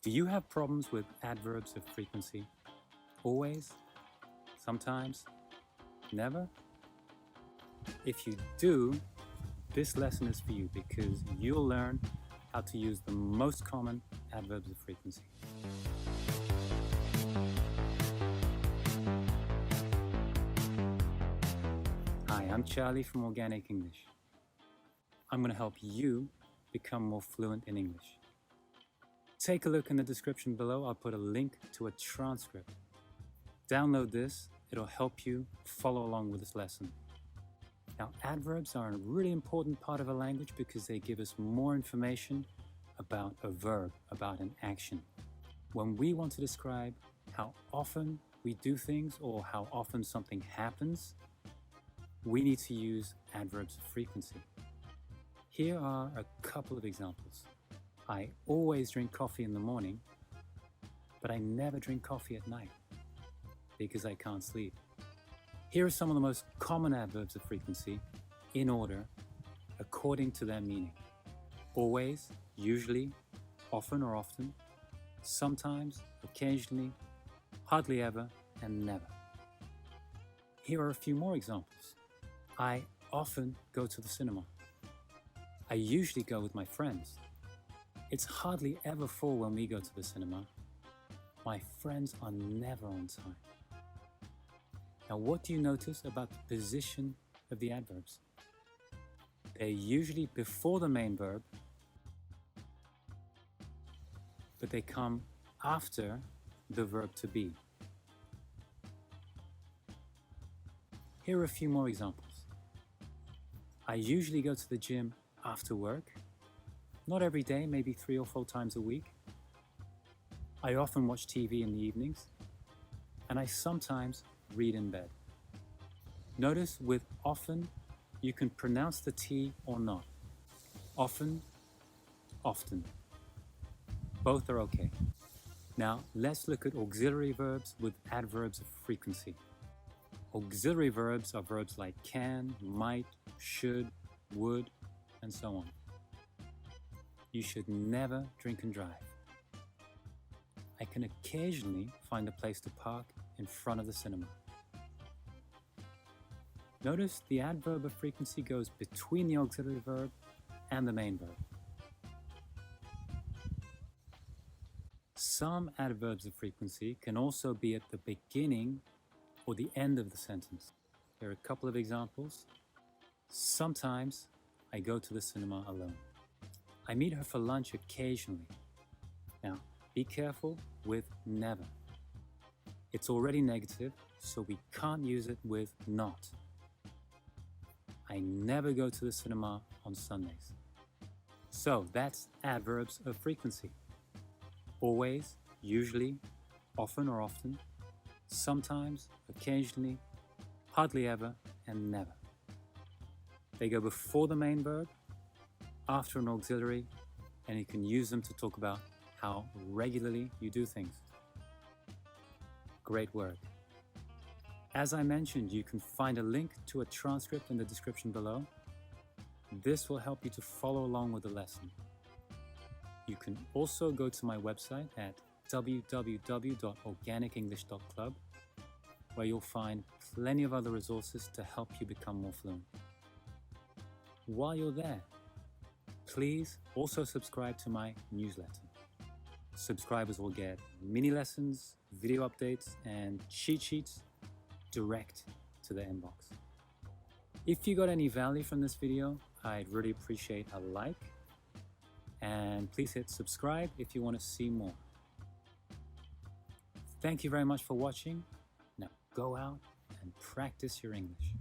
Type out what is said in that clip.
Do you have problems with adverbs of frequency? Always? Sometimes? Never? If you do, this lesson is for you because you'll learn how to use the most common adverbs of frequency. Hi, I'm Charlie from Organic English. I'm going to help you become more fluent in English. Take a look in the description below. I'll put a link to a transcript. Download this. It'll help you follow along with this lesson. Now, adverbs are a really important part of a language because they give us more information about a verb, about an action. When we want to describe how often we do things or how often something happens, we need to use adverbs of frequency. Here are a couple of examples. I always drink coffee in the morning, but I never drink coffee at night because I can't sleep. Here are some of the most common adverbs of frequency in order according to their meaning. Always, usually, often or often, sometimes, occasionally, hardly ever, and never. Here are a few more examples. I often go to the cinema. I usually go with my friends. It's hardly ever full when we go to the cinema. My friends are never on time. Now, what do you notice about the position of the adverbs? They're usually before the main verb, but they come after the verb to be. Here are a few more examples. I usually go to the gym after work. Not every day, maybe 3 or 4 times a week. I often watch TV in the evenings, and I sometimes read in bed. Notice with often, you can pronounce the T or not. Often, often. Both are okay. Now, let's look at auxiliary verbs with adverbs of frequency. Auxiliary verbs are verbs like can, might, should, would, and so on. You should never drink and drive. I can occasionally find a place to park in front of the cinema. Notice the adverb of frequency goes between the auxiliary verb and the main verb. Some adverbs of frequency can also be at the beginning or the end of the sentence. Here are a couple of examples. Sometimes I go to the cinema alone. I meet her for lunch occasionally. Now, be careful with never. It's already negative, so we can't use it with not. I never go to the cinema on Sundays. So that's adverbs of frequency. Always, usually, often or often, sometimes, occasionally, hardly ever, and never. They go before the main verb, after an auxiliary, and you can use them to talk about how regularly you do things. Great work. As I mentioned, you can find a link to a transcript in the description below. This will help you to follow along with the lesson. You can also go to my website at www.organicenglish.club, where you'll find plenty of other resources to help you become more fluent. While you're there, please also subscribe to my newsletter. Subscribers will get mini lessons, video updates, and cheat sheets direct to their inbox. If you got any value from this video, I'd really appreciate a like. And please hit subscribe if you want to see more. Thank you very much for watching. Now go out and practice your English.